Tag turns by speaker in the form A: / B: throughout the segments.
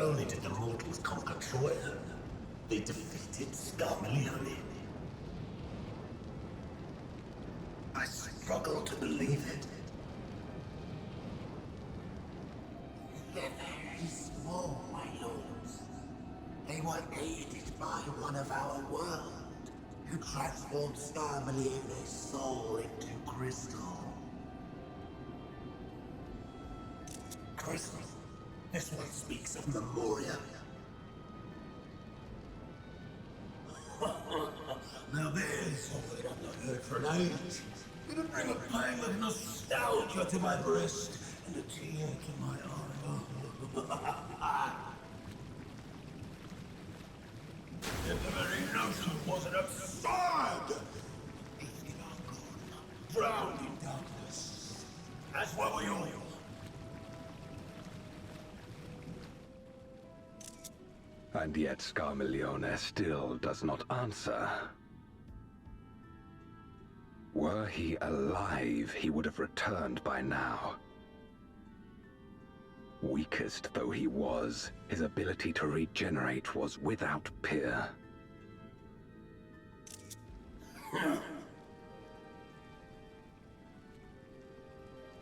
A: only did the mortals conquer Troy, they defeated Scarmalione. I struggle to believe it. They're very small, my lords. They were aided by one of our world, who transformed Scarmalione's soul into crystal. Crystal? This one speaks of Memoria. Now there's something I've not heard for an age. It'll bring a pang of nostalgia to my breast and a tear to my eye. If the very notion wasn't absurd! Drifting on, drowned in darkness. As were we all.
B: And yet Scarmalione still does not answer. Were he alive, he would have returned by now. Weakest though he was, his ability to regenerate was without peer.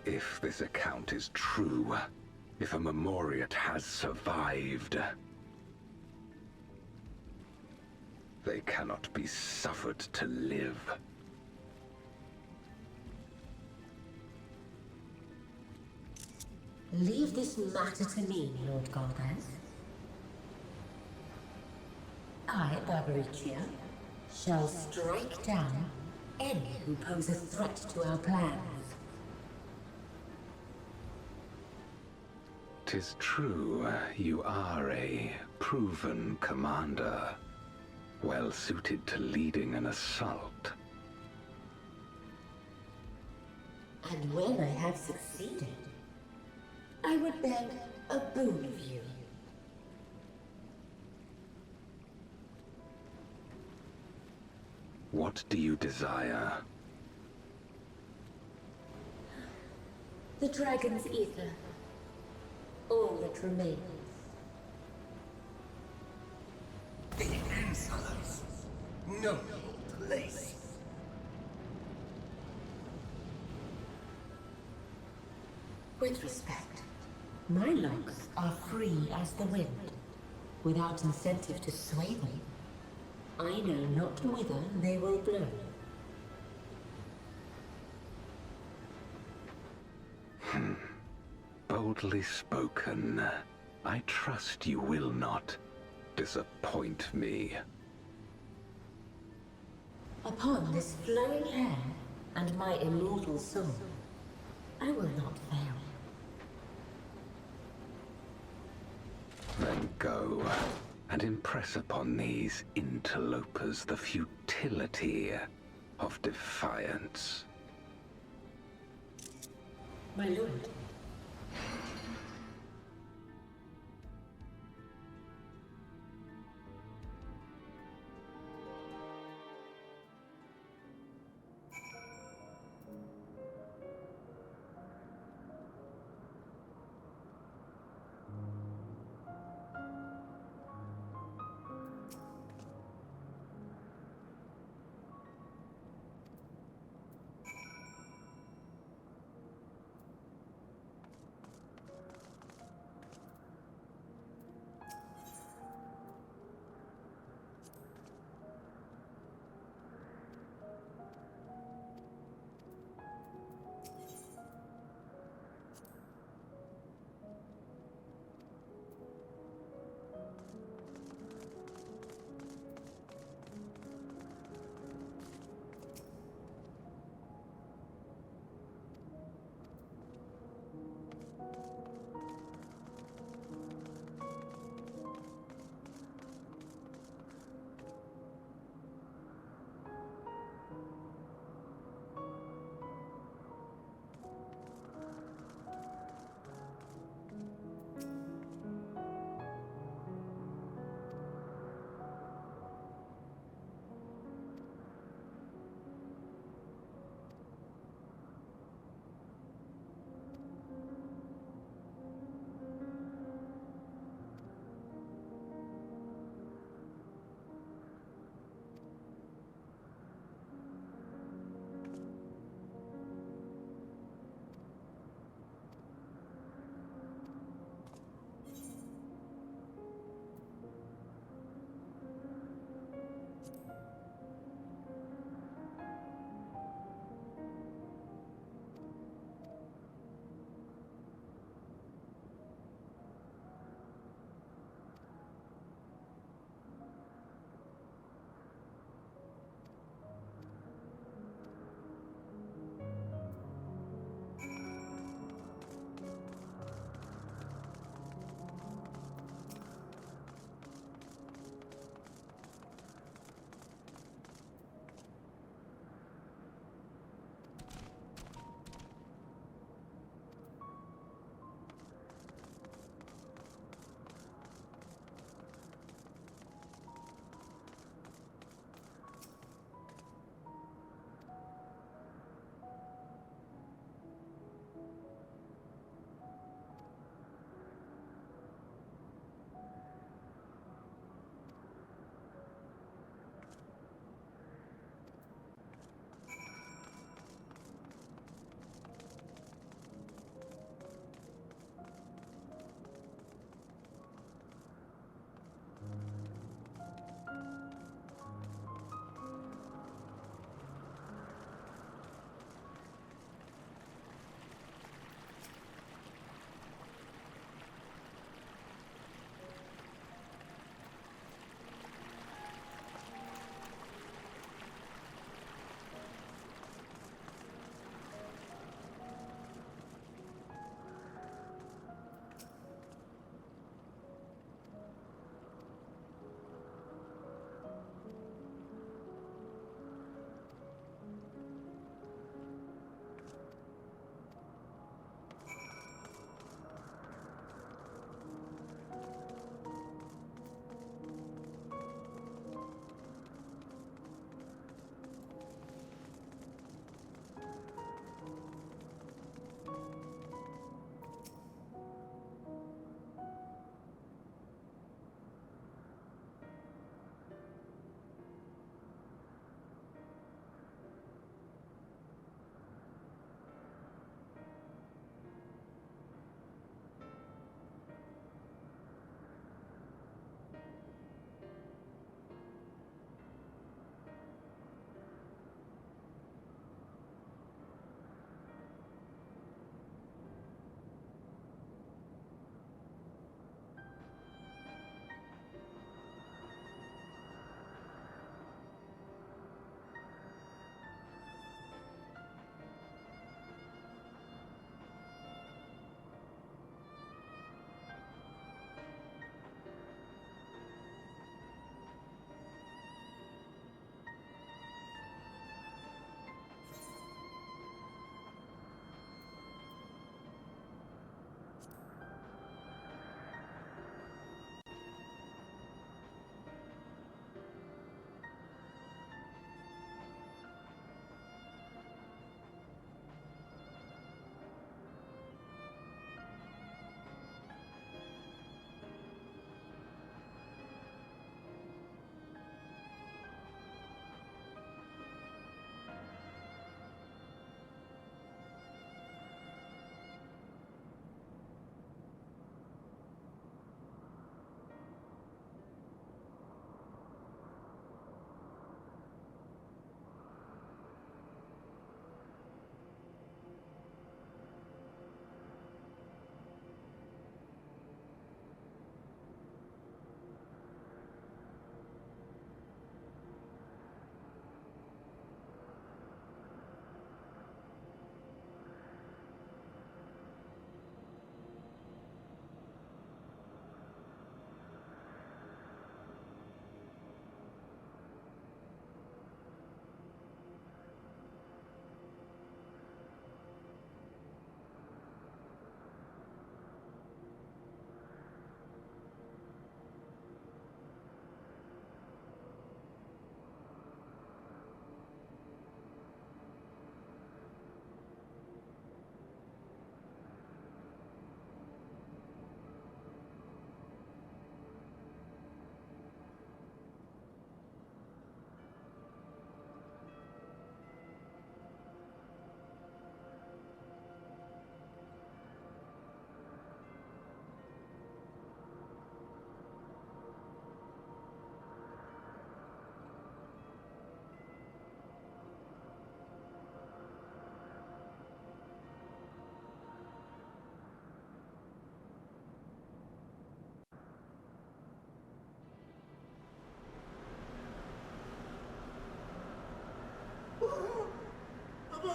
B: If this account is true, if a Memoriat has survived, they cannot be suffered to live.
C: Leave this matter to me, Lord Galvez. I, Barbaricia, shall strike down any who pose a threat to our plans.
B: 'Tis true, you are a proven commander, well suited to leading an assault.
C: And when I have succeeded, I would beg a boon of you.
B: What do you desire?
C: The dragon's ether. All that remains.
A: The insolence! No place!
C: With respect, my locks are free as the wind, without incentive to sway them. I know not whither they will blow.
B: Boldly spoken. I trust you will not disappoint me.
C: Upon this flowing hair and my immortal soul, I will not fail.
B: Then go, and impress upon these interlopers the futility of defiance.
C: My lord.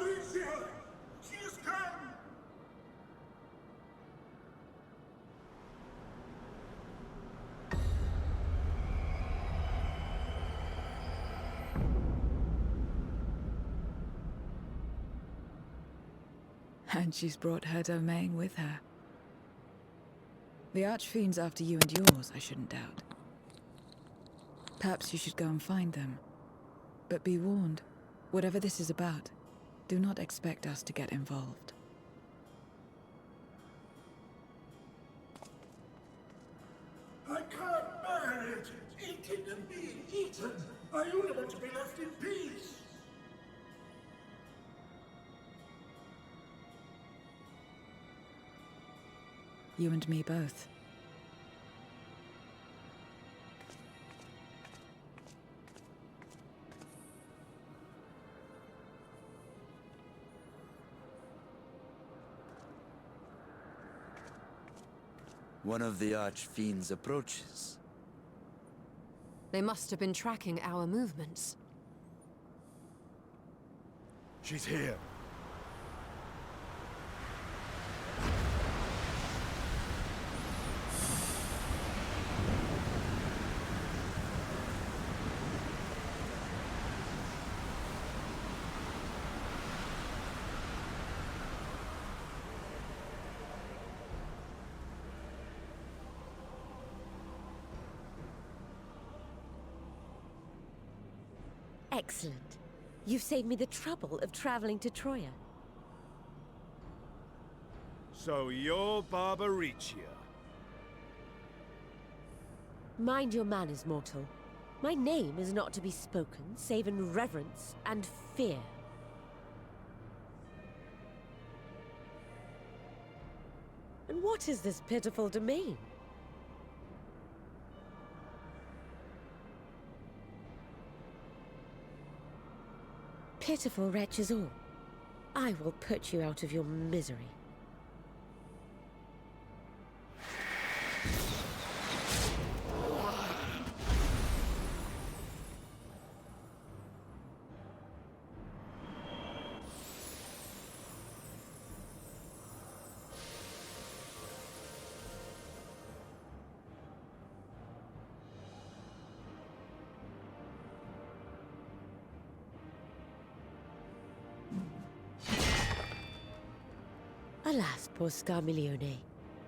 A: Alicia! She has come!
D: And she's brought her domain with her. The Archfiend's after you and yours, I shouldn't doubt. Perhaps you should go and find them. But be warned, whatever this is about, do not expect us to get involved.
A: I can't bear it! Eating and being eaten! I only want to be left in peace!
D: You and me both.
E: One of the Archfiends approaches.
F: They must have been tracking our movements.
G: She's here.
H: Excellent. You've saved me the trouble of traveling to Troya.
G: So you're Barbaricia.
H: Mind your manners, mortal. My name is not to be spoken, save in reverence and fear. And what is this pitiful domain? Pitiful wretches all. I will put you out of your misery. Alas, poor Scarmiglione,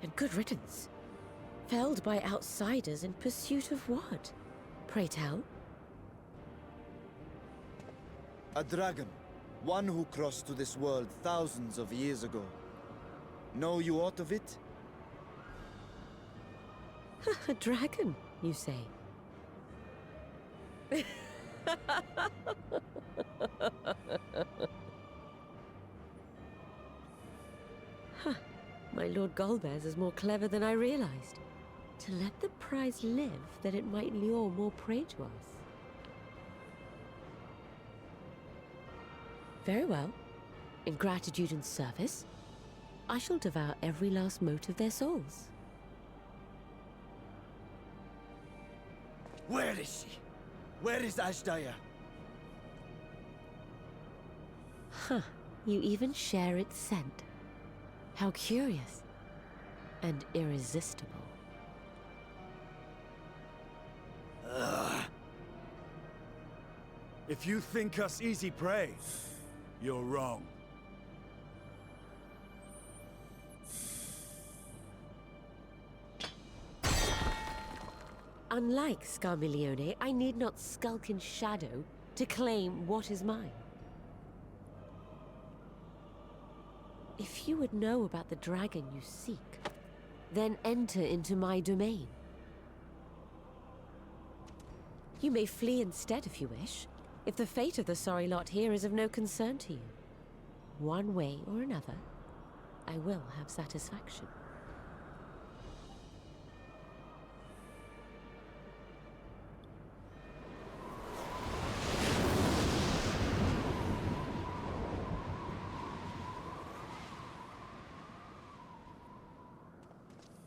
H: and good riddance. Felled by outsiders in pursuit of what? Pray tell?
E: A dragon. One who crossed to this world thousands of years ago. Know you aught of it?
H: A dragon, you say? Huh. My Lord Golbez is more clever than I realized. To let the prize live, that it might lure more prey to us. Very well. In gratitude and service, I shall devour every last mote of their souls.
E: Where is she? Where is Ashdaya?
H: Huh. You even share its scent. How curious. And irresistible.
G: If you think us easy prey, you're wrong.
H: Unlike Scarmiglione, I need not skulk in shadow to claim what is mine. If you would know about the dragon you seek, then enter into my domain. You may flee instead if you wish, if the fate of the sorry lot here is of no concern to you. One way or another, I will have satisfaction.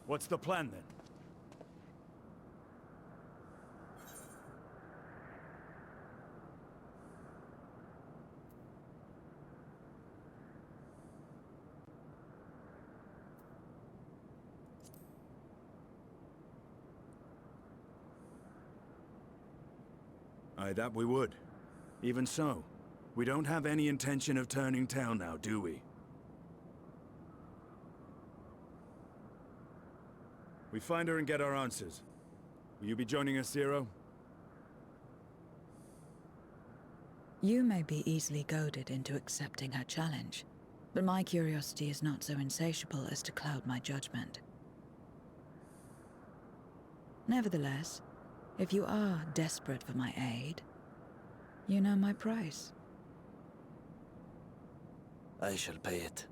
G: What's the plan then? Aye, that we would. Even so, we don't have any intention of turning tail now, do we? We find her and get our answers. Will you be joining us, Zero?
D: You may be easily goaded into accepting her challenge, but my curiosity is not so insatiable as to cloud my judgment. Nevertheless, if you are desperate for my aid, you know my price.
E: I shall pay it.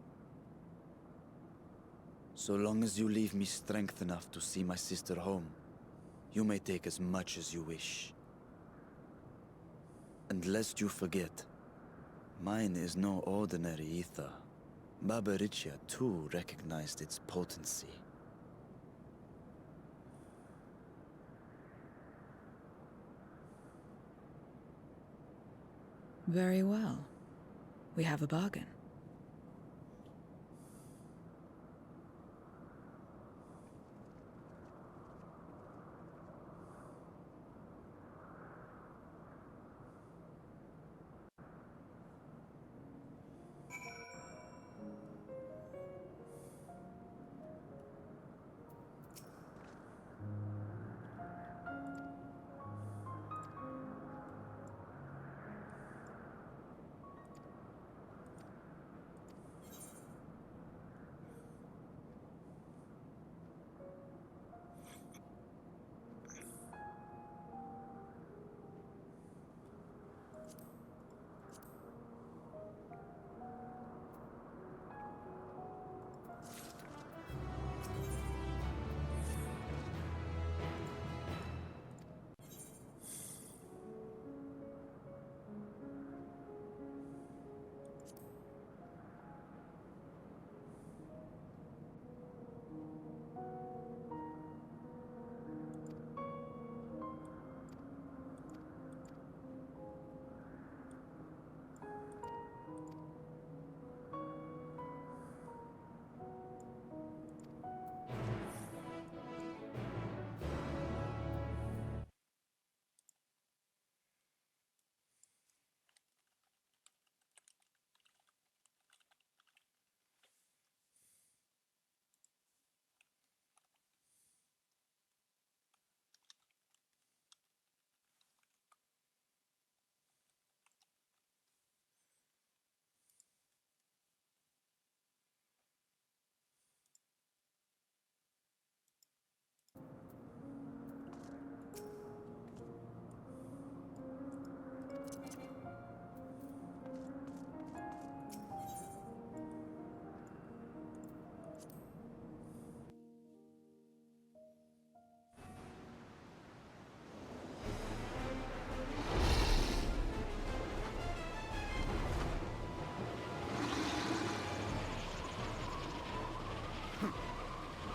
E: So long as you leave me strength enough to see my sister home, you may take as much as you wish. And lest you forget, mine is no ordinary ether. Babaricia too recognized its potency.
D: Very well. We have a bargain.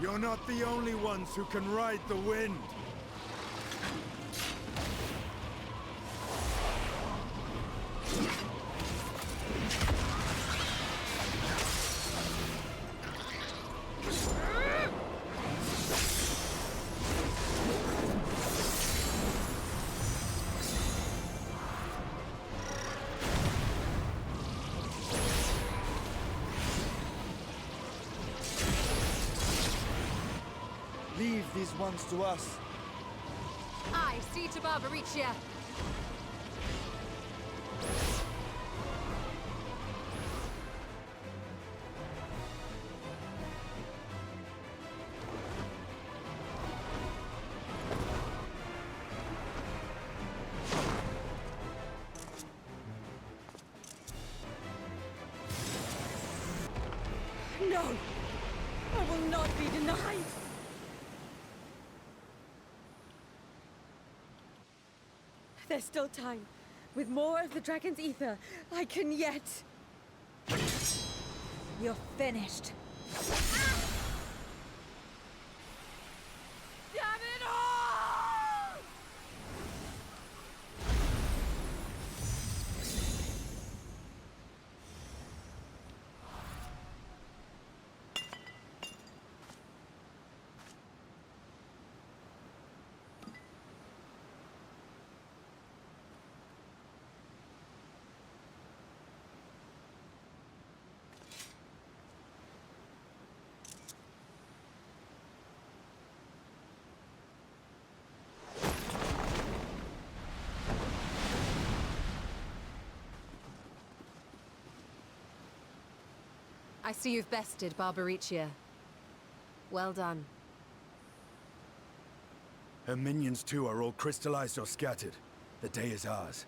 G: You're not the only ones who can ride the wind.
E: Leave these ones to us.
F: I see to Barbaricia.
H: No! I will not be denied! There's still time. With more of the dragon's ether, I can yet... You're finished. Damn it all!
F: I see you've bested Barbaricia. Well done.
G: Her minions too are all crystallized or scattered. The day is ours.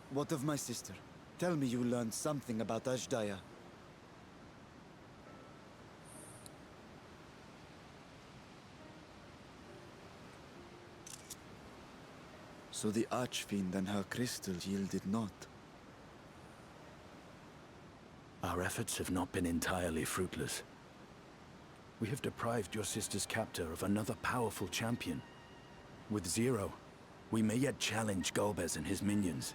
E: What of my sister? Tell me you learned something about Ashdaya. So the Archfiend and her crystal yielded not.
G: Our efforts have not been entirely fruitless. We have deprived your sister's captor of another powerful champion. With Zero, we may yet challenge Golbez and his minions.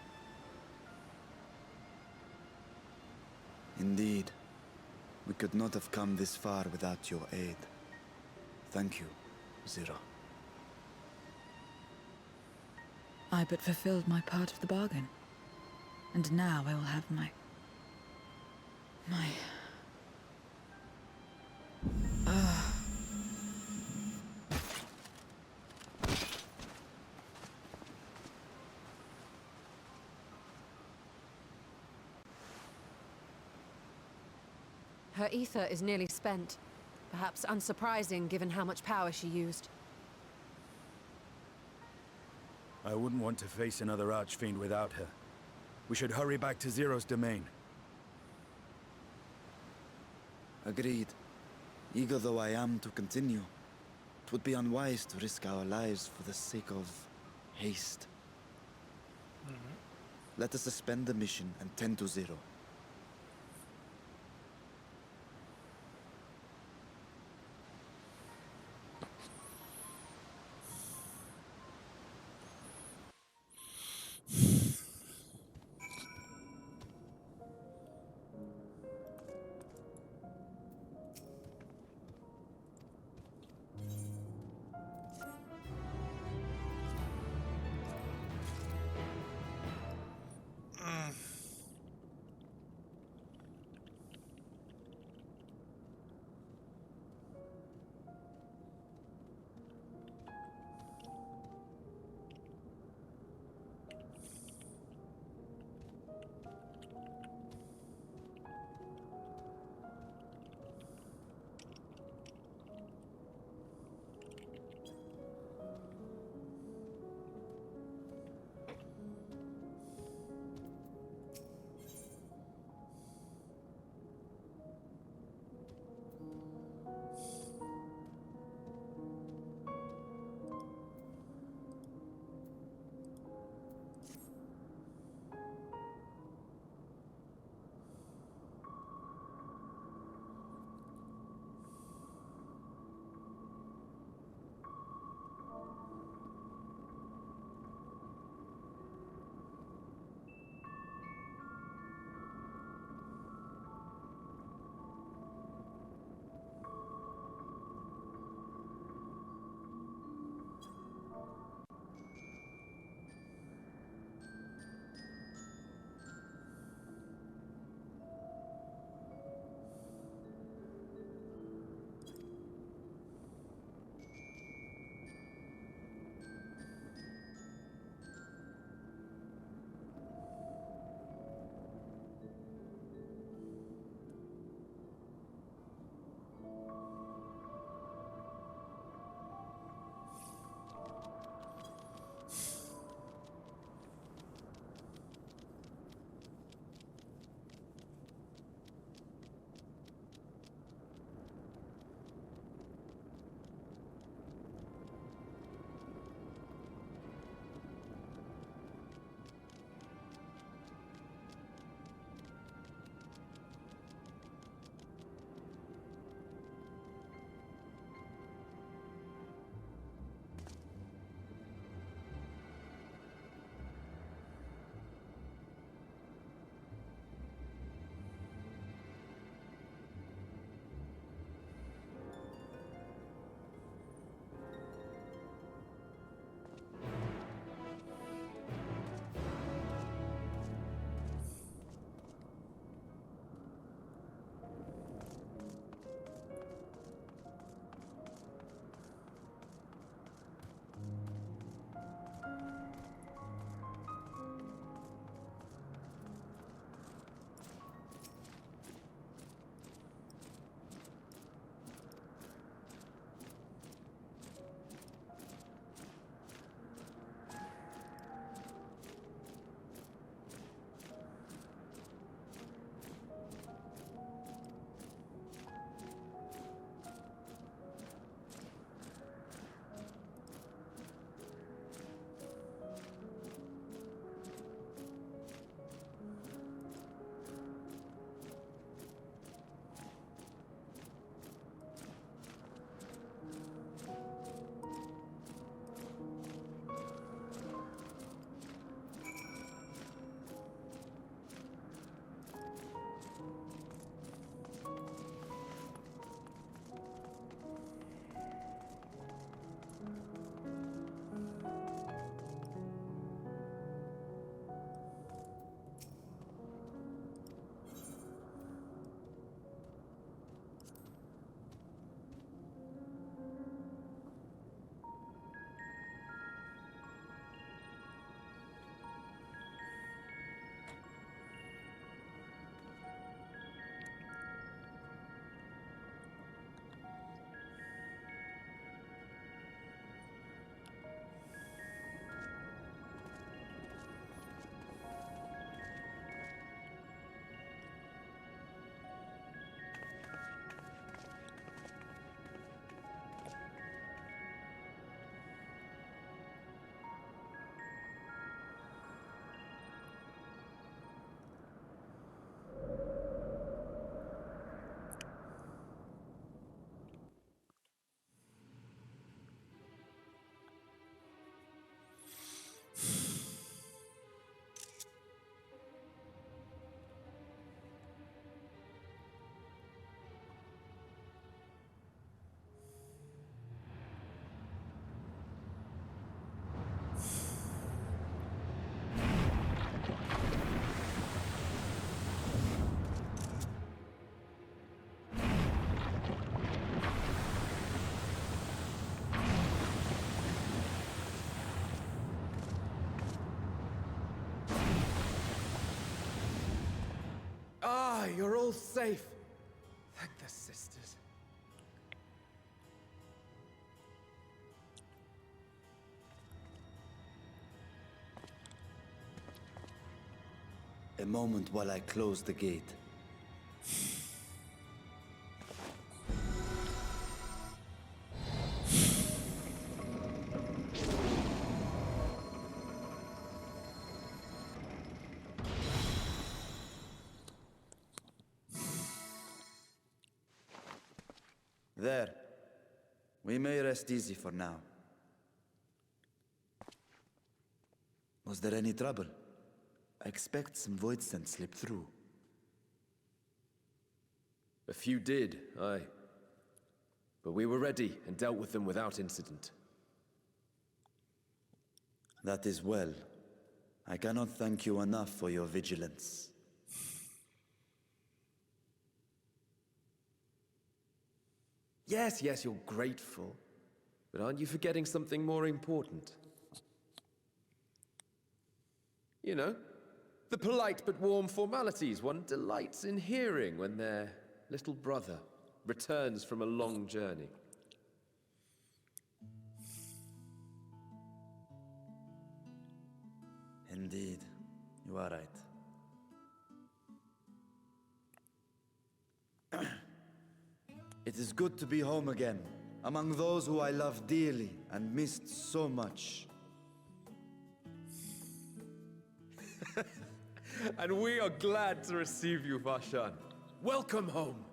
E: Indeed. We could not have come this far without your aid. Thank you, Zero.
D: I but fulfilled my part of the bargain. And now I will have my...
F: Her ether is nearly spent. Perhaps unsurprising given how much power she used.
G: I wouldn't want to face another Archfiend without her. We should hurry back to Zero's domain.
E: Agreed. Eager though I am to continue, it would be unwise to risk our lives for the sake of haste. Let us suspend the mission and tend to Zero.
I: you're all safe. Thank the sisters.
E: A moment while I close the gate. There. We may rest easy for now. Was there any trouble? I expect some void scent slipped through.
I: A few did, aye. But we were ready and dealt with them without incident.
E: That is well. I cannot thank you enough for your vigilance.
I: Yes, you're grateful. But aren't you forgetting something more important? You know, the polite but warm formalities one delights in hearing when their little brother returns from a long journey.
E: Indeed, you are right. It is good to be home again, among those who I love dearly and missed so much.
I: And we are glad to receive you, Vashan. Welcome home.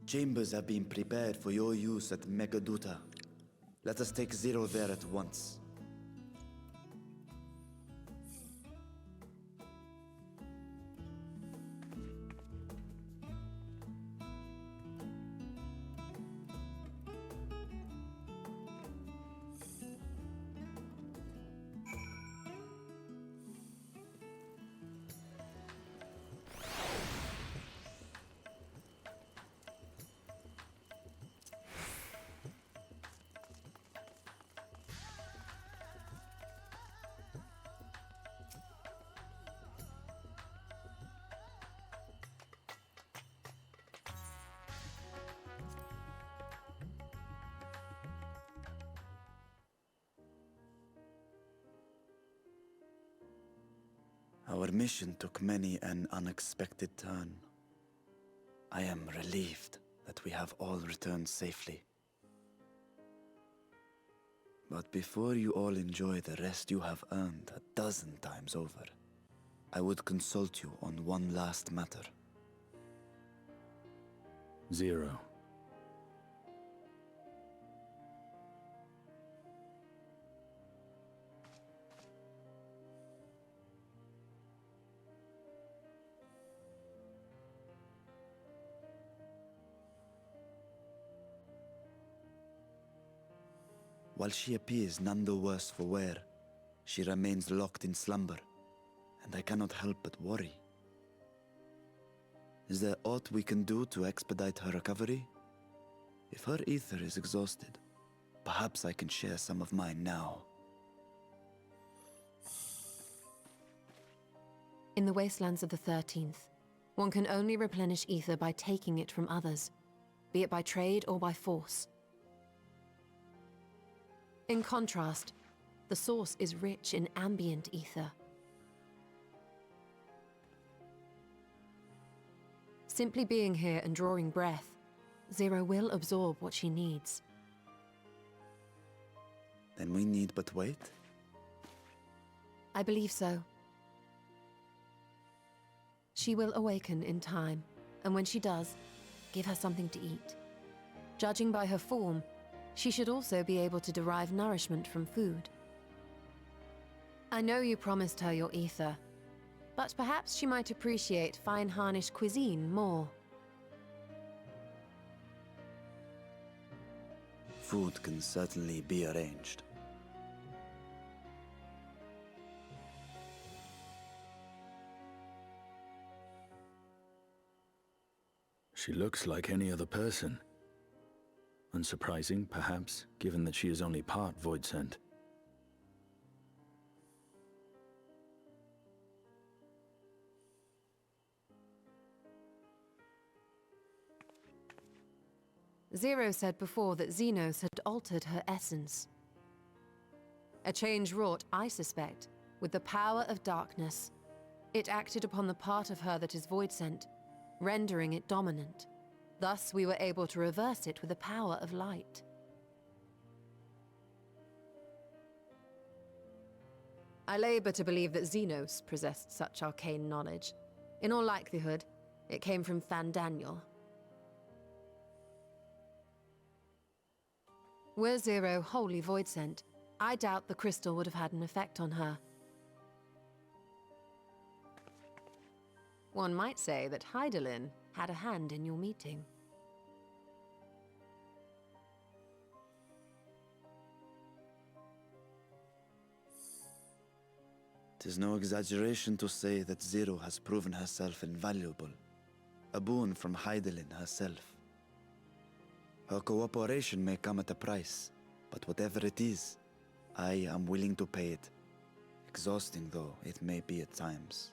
E: Chambers have been prepared for your use at Megaduta. Let us take Zero there at once. Our mission took many an unexpected turn. I am relieved that we have all returned safely. But before you all enjoy the rest you have earned 12 times over, I would consult you on one last matter.
G: Zero.
E: While she appears none the worse for wear, she remains locked in slumber, and I cannot help but worry. Is there aught we can do to expedite her recovery? If her ether is exhausted, perhaps I can share some of mine now.
F: In the wastelands of the 13th, one can only replenish ether by taking it from others, be it by trade or by force. In contrast, the source is rich in ambient ether. Simply being here and drawing breath, Zero will absorb what she needs.
E: Then we need but wait?
F: I believe so. She will awaken in time, and when she does, give her something to eat. Judging by her form, she should also be able to derive nourishment from food. I know you promised her your ether, but perhaps she might appreciate fine Harnish cuisine more.
E: Food can certainly be arranged.
G: She looks like any other person. Unsurprising, perhaps, given that she is only part void scent.
F: Zero said before that Xenos had altered her essence. A change wrought, I suspect, with the power of darkness. It acted upon the part of her that is void-sent, rendering it dominant. Thus, we were able to reverse it with the power of light. I labor to believe that Xenos possessed such arcane knowledge. In all likelihood, it came from Fandaniel. Were Zero wholly void-sent, I doubt the crystal would have had an effect on her. One might say that Hydaelyn had a hand in your meeting.
E: 'Tis no exaggeration to say that Zero has proven herself invaluable. A boon from Hydaelyn herself. Her cooperation may come at a price, but whatever it is, I am willing to pay it. Exhausting though it may be at times.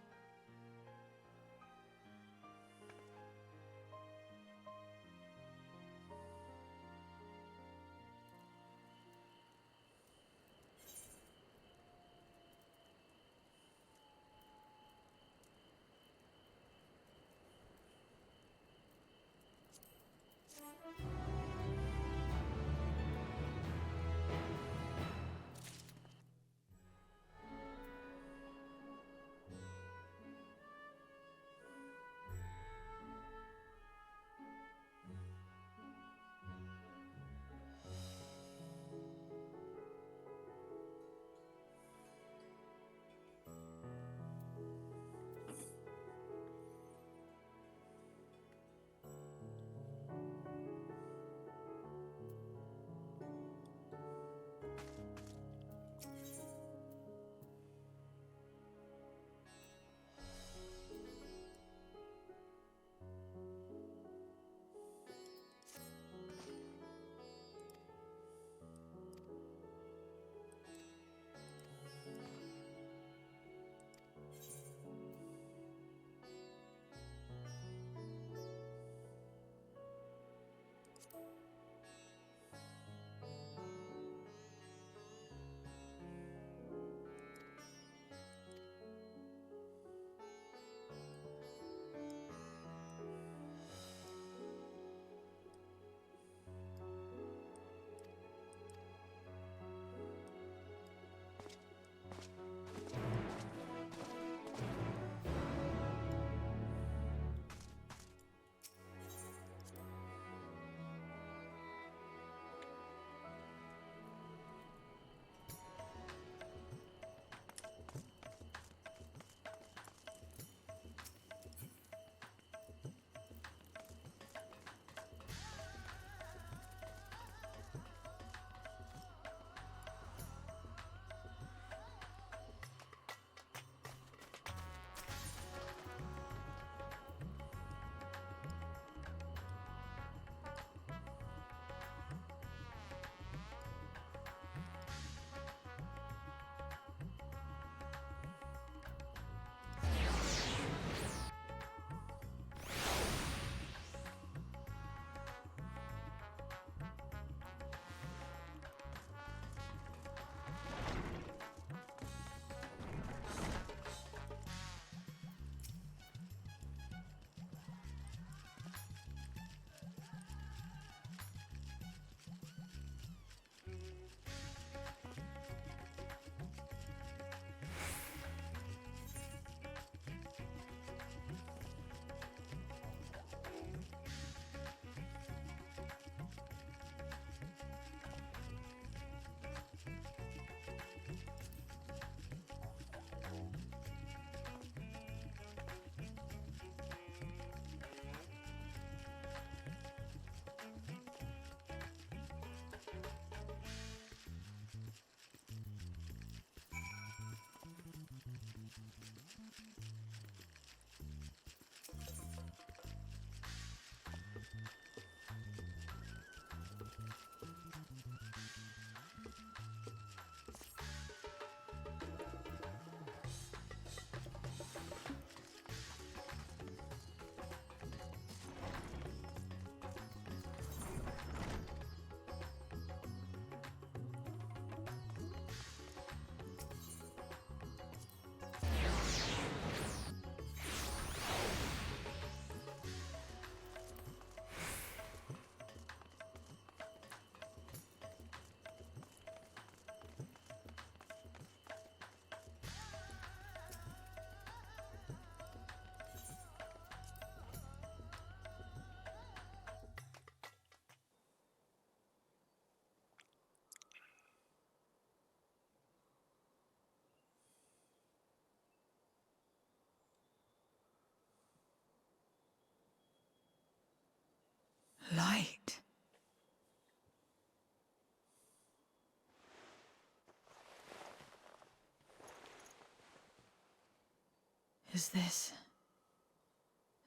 D: Is this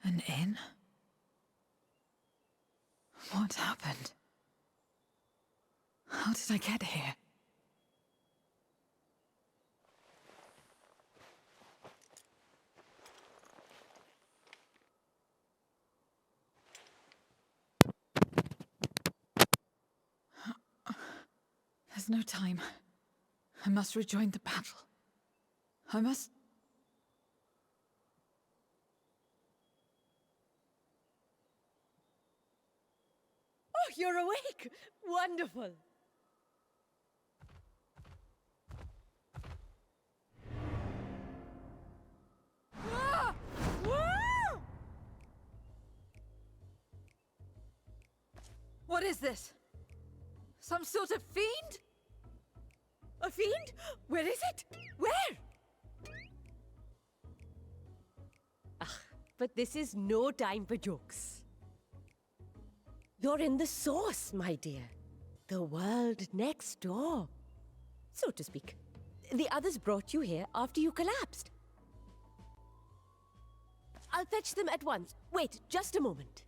D: an inn? What happened? How did I get here? There's no time. I must rejoin the battle. I must...
H: Oh, you're awake! Wonderful! Ah! Ah!
D: What is this? Some sort of fiend?
H: A fiend? Where is it? Where? Ah, but this is no time for jokes. You're in the source, my dear. The world next door, so to speak. The others brought you here after you collapsed. I'll fetch them at once. Wait, just a moment.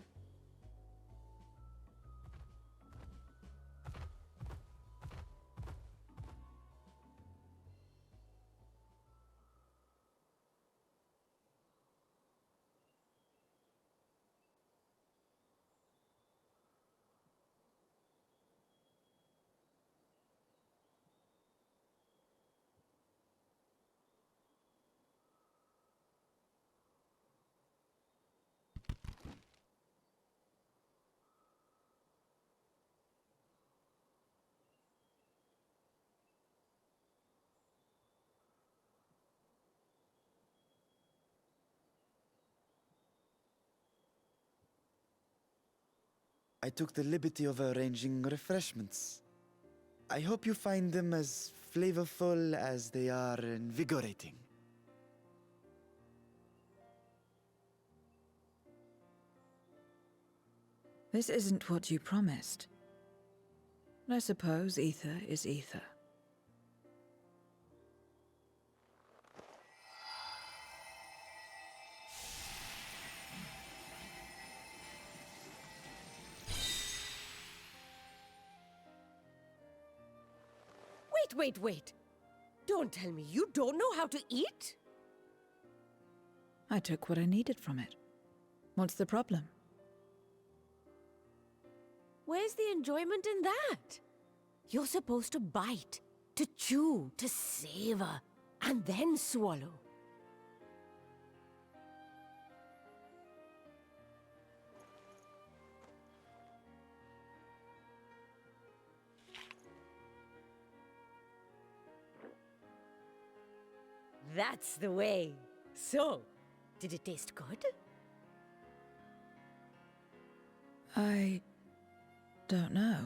E: I took the liberty of arranging refreshments. I hope you find them as flavorful as they are invigorating.
D: This isn't what you promised. I suppose ether is ether.
H: Wait. Don't tell me you don't know how to eat?
D: I took what I needed from it. What's the problem?
H: Where's the enjoyment in that? You're supposed to bite, to chew, to savor, and then swallow. That's the way. So, did it taste good?
D: I don't know.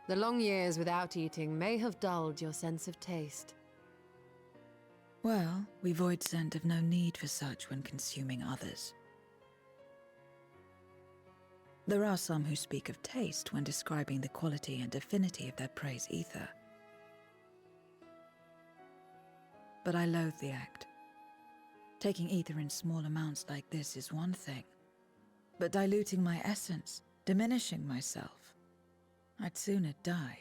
F: The long years without eating may have dulled your sense of taste.
D: Well, we void scent have no need for such when consuming others. There are some who speak of taste when describing the quality and affinity of their prey's ether. But I loathe the act. Taking ether in small amounts like this is one thing, but diluting my essence, diminishing myself, I'd sooner die.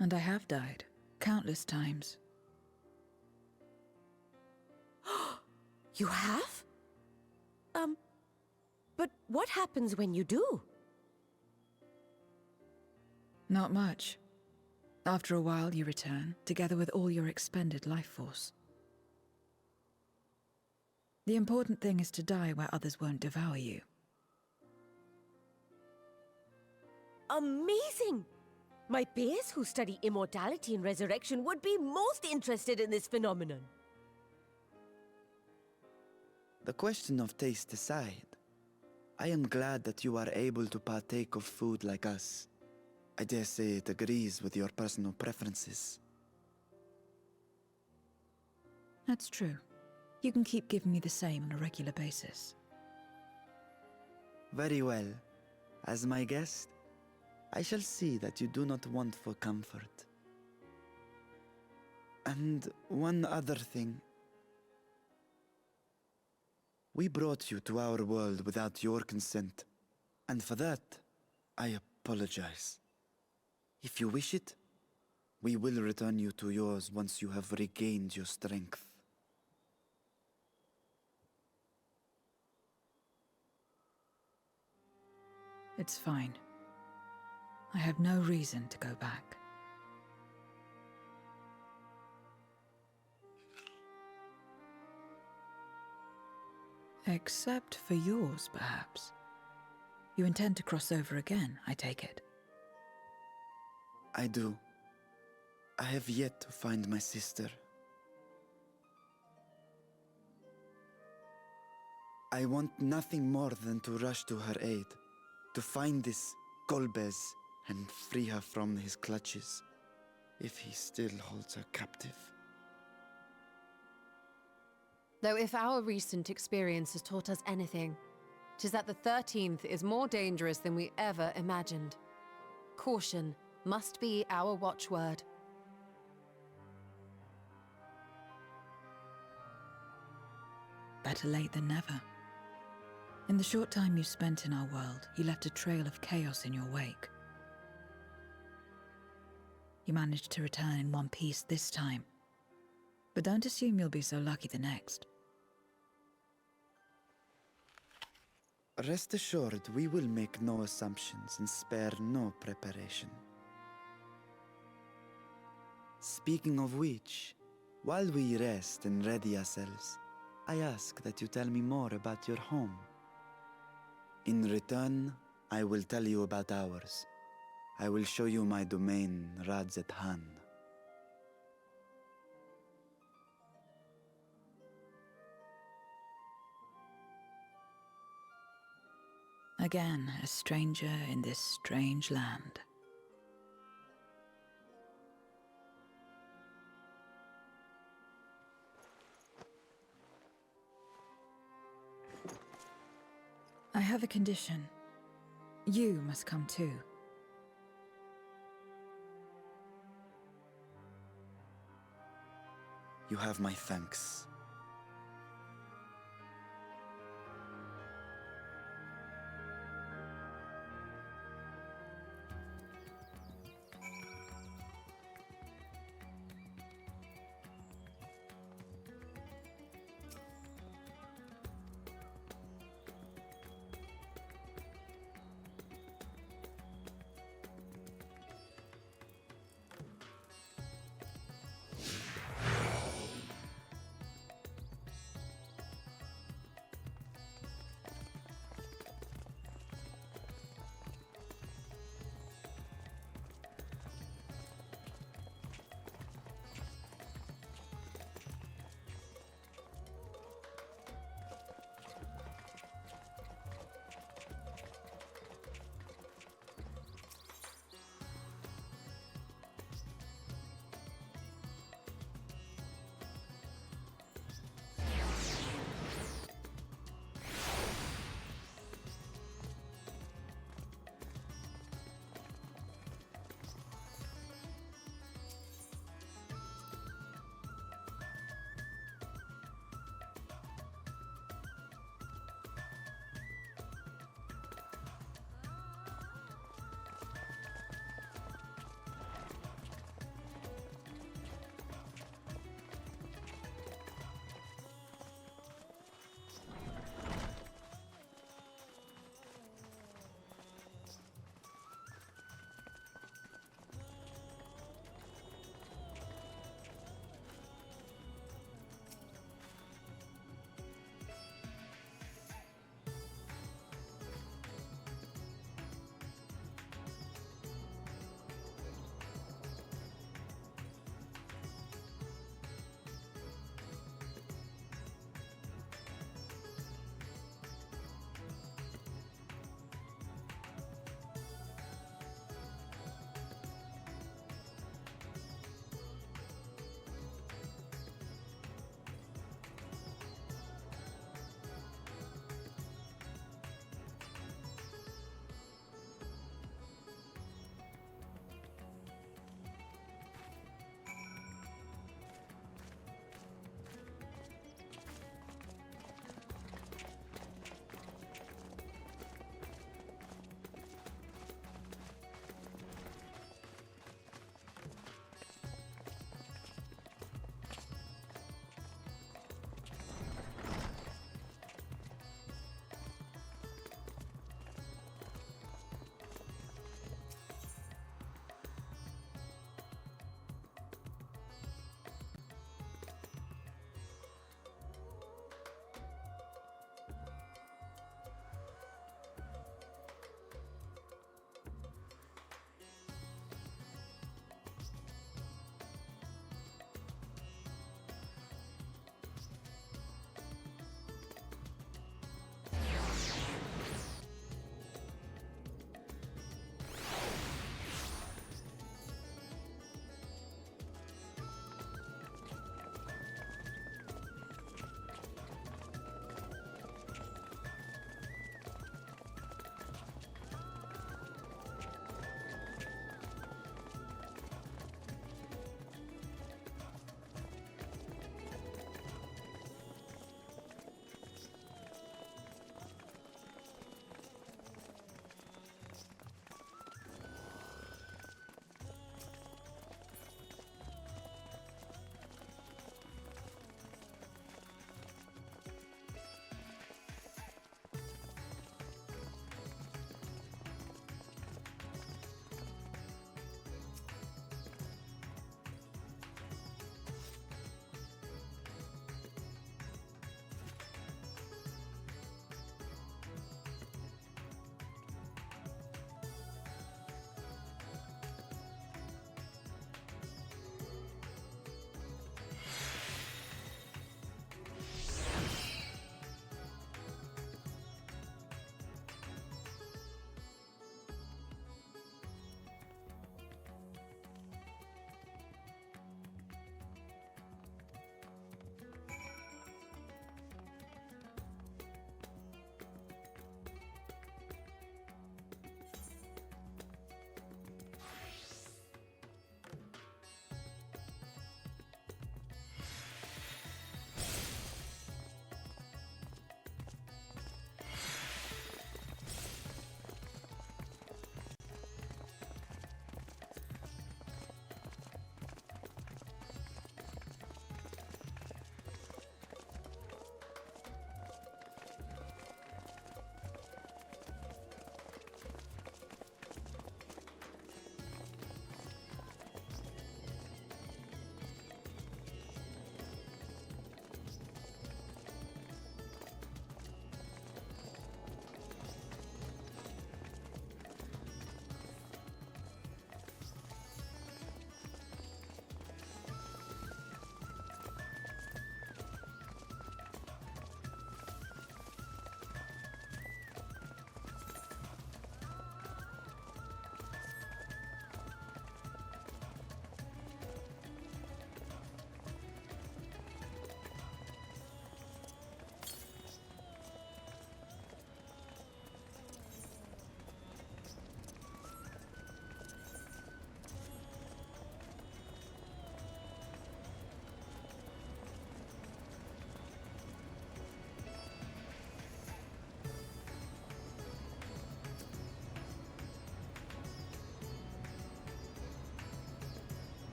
D: And I have died, countless times.
H: You have? But what happens when you do?
D: Not much. After a while, you return, together with all your expended life force. The important thing is to die where others won't devour you.
H: Amazing! My peers who study immortality and resurrection would be most interested in this phenomenon.
E: The question of taste aside, I am glad that you are able to partake of food like us. I dare say it agrees with your personal preferences.
D: That's true. You can keep giving me the same on a regular basis.
E: Very well. As my guest, I shall see that you do not want for comfort. And one other thing. We brought you to our world without your consent, and for that, I apologize. If you wish it, we will return you to yours once you have regained your strength.
D: It's fine. I have no reason to go back. Except for yours, perhaps. You intend to cross over again, I take it.
E: I do. I have yet to find my sister. I want nothing more than to rush to her aid, to find this Golbez and free her from his clutches, if he still holds her captive.
F: Though if our recent experience has taught us anything, 'tis that the 13th is more dangerous than we ever imagined. Caution must be our watchword.
D: Better late than never. In the short time you spent in our world, you left a trail of chaos in your wake. You managed to return in one piece this time, but don't assume you'll be so lucky the next.
E: Rest assured, we will make no assumptions and spare no preparation. Speaking of which, while we rest and ready ourselves, I ask that you tell me more about your home. In return, I will tell you about ours. I will show you my domain, Radzet Han.
D: Again, a stranger in this strange land. I have a condition. You must come too.
E: You have my thanks.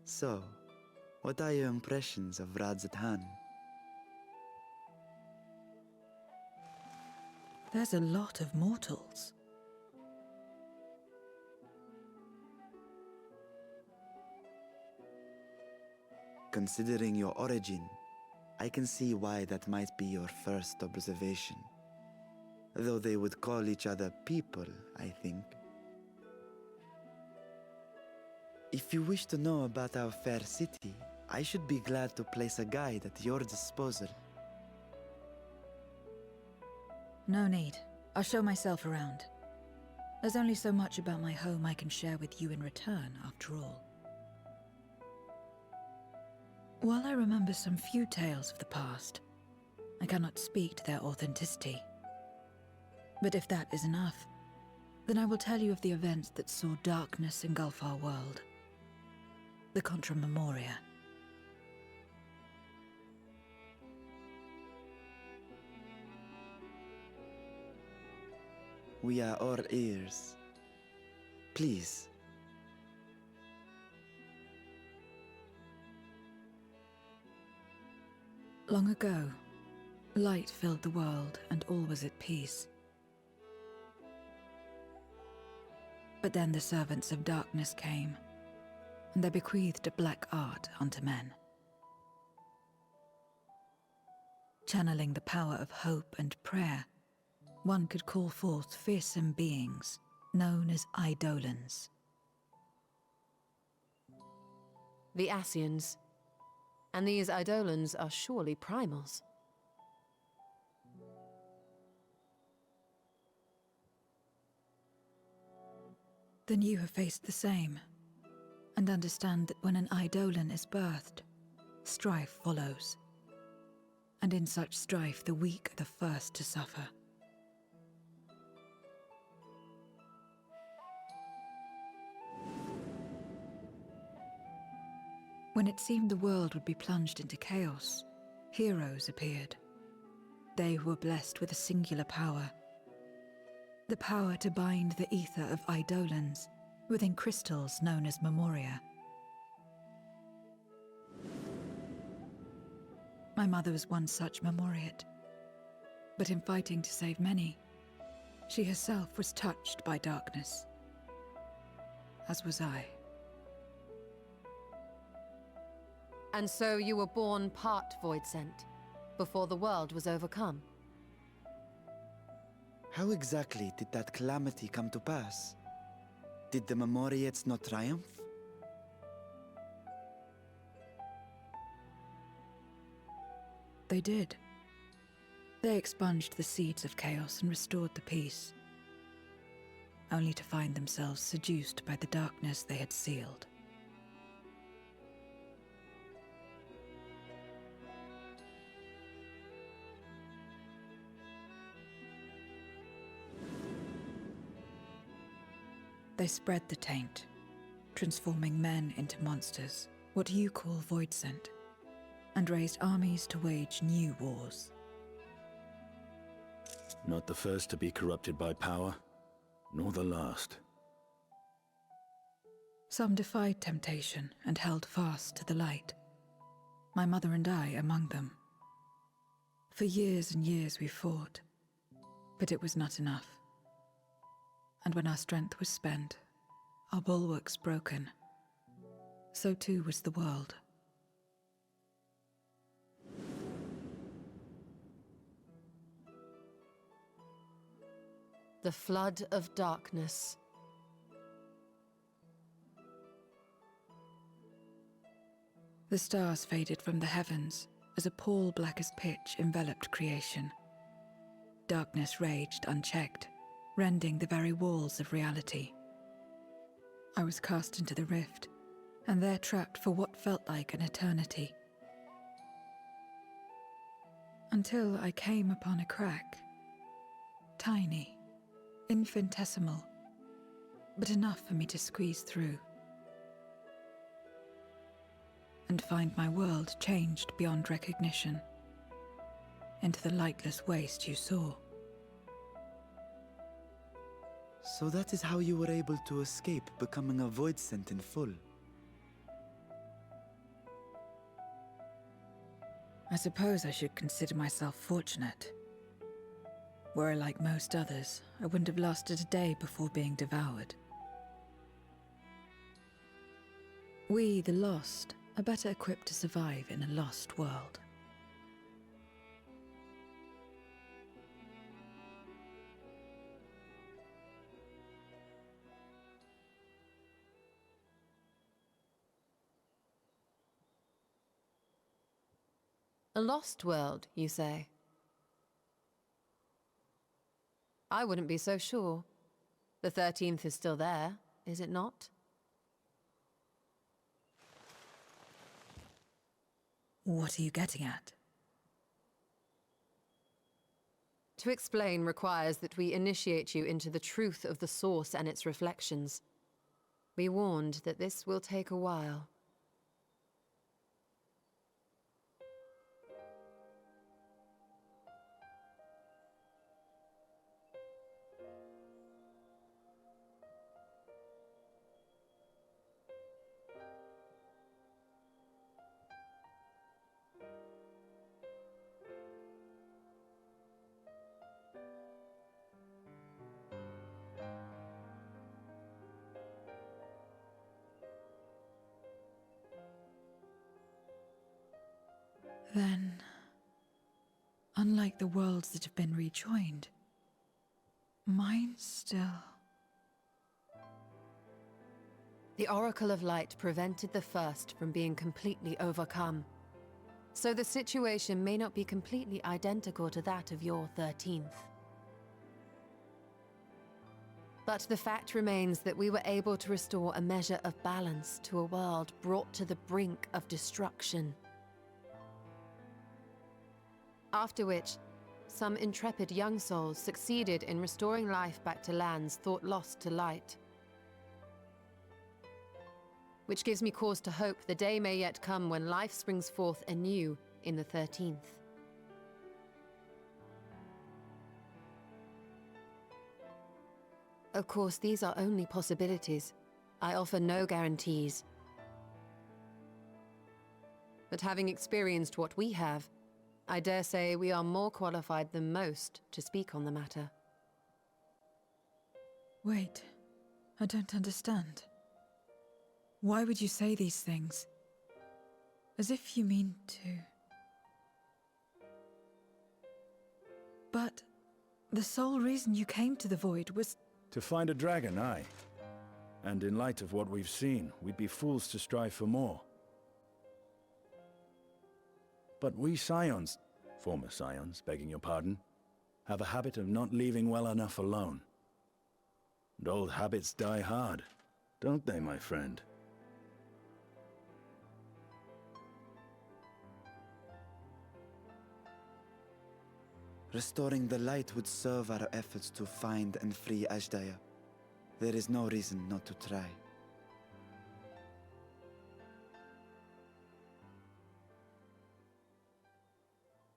E: So, what are your impressions of Radzatan?
D: There's a lot of mortals.
E: Considering your origin, I can see why that might be your first observation. Though they would call each other people, I think. If you wish to know about our fair city, I should be glad to place a guide at your disposal.
D: No need. I'll show myself around. There's only so much about my home I can share with you in return, after all. While I remember some few tales of the past, I cannot speak to their authenticity. But if that is enough, then I will tell you of the events that saw darkness engulf our world. The Contra Memoria.
E: We are all ears. Please.
D: Long ago, light filled the world and all was at peace. But then the servants of darkness came, and they bequeathed a black art unto men. Channeling the power of hope and prayer, one could call forth fearsome beings known as Eidolons.
F: The Ascians. And these Eidolons are surely primals.
D: Then you have faced the same, and understand that when an Eidolon is birthed, strife follows. And in such strife, the weak are the first to suffer. When it seemed the world would be plunged into chaos, heroes appeared. They who were blessed with a singular power. The power to bind the ether of Eidolons within crystals known as Memoria. My mother was one such Memoriate. But in fighting to save many, she herself was touched by darkness. As was I.
F: And so you were born part Voidsent, before the world was overcome.
E: How exactly did that calamity come to pass? Did the Memoriates not triumph?
D: They did. They expunged the seeds of chaos and restored the peace, only to find themselves seduced by the darkness they had sealed. They spread the taint, transforming men into monsters, what you call Voidsent, and raised armies to wage new wars.
G: Not the first to be corrupted by power, nor the last.
D: Some defied temptation and held fast to the light. My mother and I among them. For years and years we fought, but it was not enough. And when our strength was spent, our bulwarks broken, so too was the world.
F: The flood of darkness.
D: The stars faded from the heavens as a pall black as pitch enveloped creation. Darkness raged unchecked, rending the very walls of reality. I was cast into the rift, and there trapped for what felt like an eternity. Until I came upon a crack. Tiny, infinitesimal, but enough for me to squeeze through. And find my world changed beyond recognition, into the lightless waste you saw.
E: So that is how you were able to escape becoming a Voidsent in full.
D: I suppose I should consider myself fortunate. Were I like most others, I wouldn't have lasted a day before being devoured. We, the lost, are better equipped to survive in a lost world.
F: A lost world, you say? I wouldn't be so sure. The 13th is still there, is it not?
D: What are you getting at?
F: To explain requires that we initiate you into the truth of the source and its reflections. Be warned that this will take a while.
D: Then, unlike the worlds that have been rejoined, mine still...
F: The Oracle of Light prevented the first from being completely overcome. So the situation may not be completely identical to that of your 13th. But the fact remains that we were able to restore a measure of balance to a world brought to the brink of destruction. After which, some intrepid young souls succeeded in restoring life back to lands thought lost to light. Which gives me cause to hope the day may yet come when life springs forth anew in the 13th. Of course, these are only possibilities. I offer no guarantees. But having experienced what we have, I dare say we are more qualified than most to speak on the matter.
D: Wait, I don't understand. Why would you say these things? As if you mean to... But the sole reason you came to the Void was...
G: To find a dragon, aye. And in light of what we've seen, we'd be fools to strive for more. But we Scions, former Scions, begging your pardon, have a habit of not leaving well enough alone. And old habits die hard, don't they, my friend?
E: Restoring the light would serve our efforts to find and free Ashdaya. There is no reason not to try.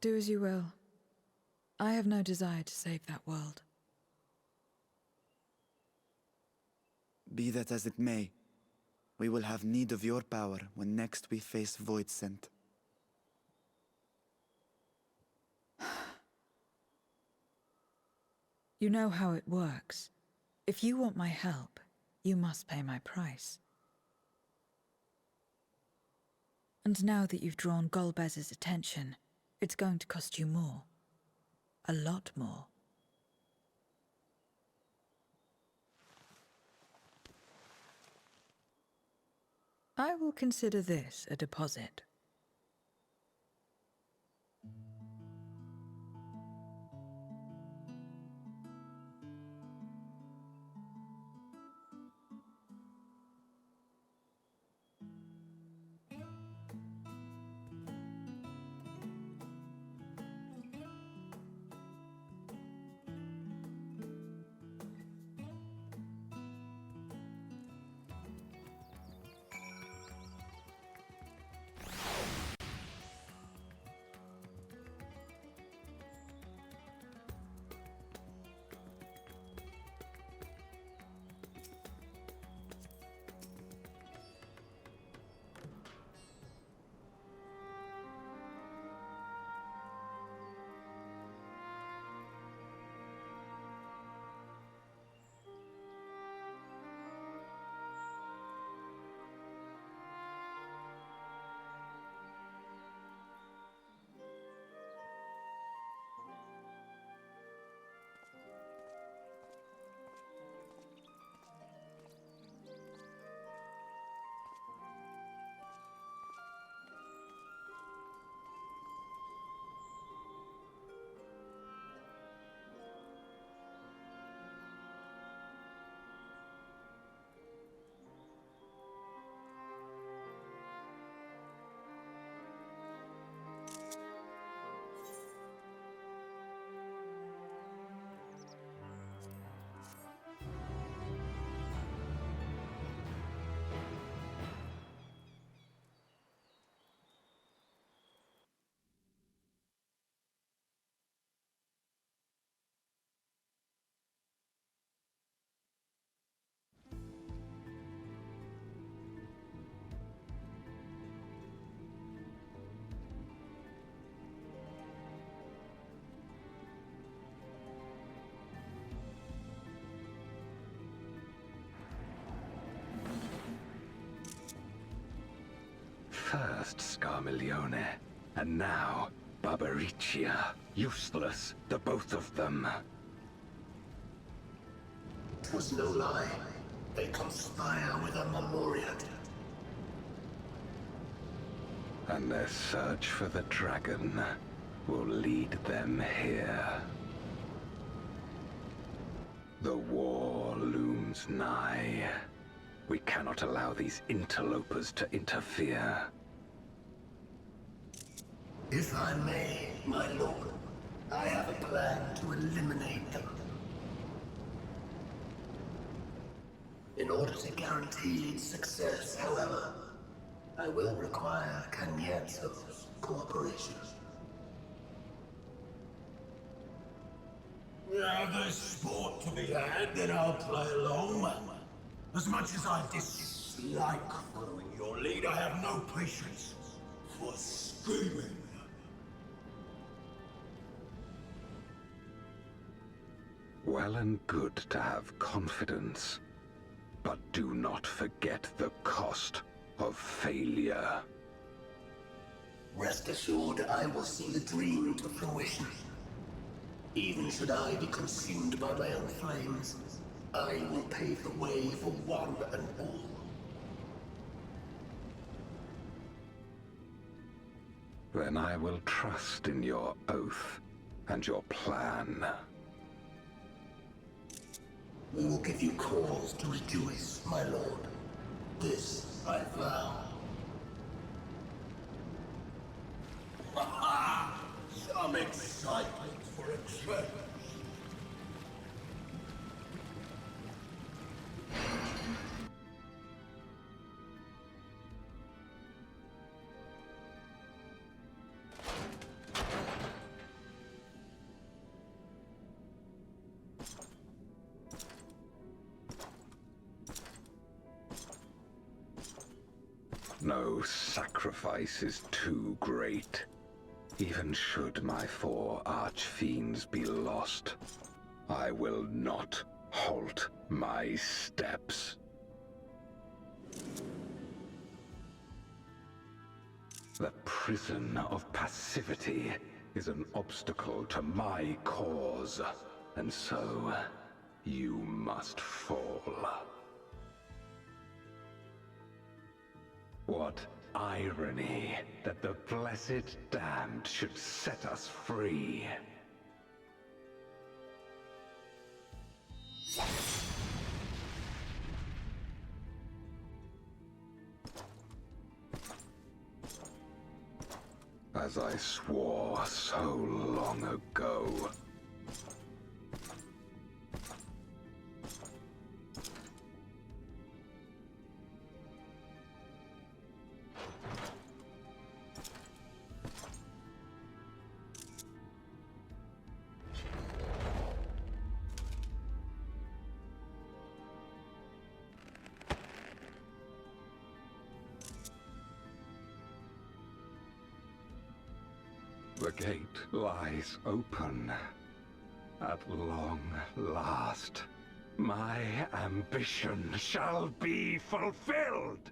D: Do as you will. I have no desire to save that world.
E: Be that as it may, we will have need of your power when next we face Void Scent.
D: You know how it works. If you want my help, you must pay my price. And now that you've drawn Golbez's attention, it's going to cost you more. A lot more. I will consider this a deposit.
B: first, Scarmiglione, and now Barbaricia. Useless, the both of them.
A: 'Twas no lie. They conspire with a Memoriat.
B: And their search for the dragon will lead them here. The war looms nigh. We cannot allow these interlopers to interfere.
A: If I may, my lord, I have a plan to eliminate them. In order to guarantee its success, however, I will require Cagnazzo's cooperation. Now there's sport to be had, then I'll play along. As much as I dislike following your lead, I have no patience for scheming.
B: Well and good to have confidence, but do not forget the cost of failure.
A: Rest assured, I will see the dream to fruition. Even should I be consumed by my own flames, I will pave the way for one and all.
B: Then I will trust in your oath and your plan.
A: We will give you cause to rejoice, my lord. This I vow. Ha-ha! Some excitement for a change.
B: No sacrifice is too great. Even should my 4 archfiends be lost, I will not halt my steps. The prison of passivity is an obstacle to my cause, and so you must fall. What irony that the blessed damned should set us free. As I swore so long ago. The gate lies open. At long last, my ambition shall be fulfilled!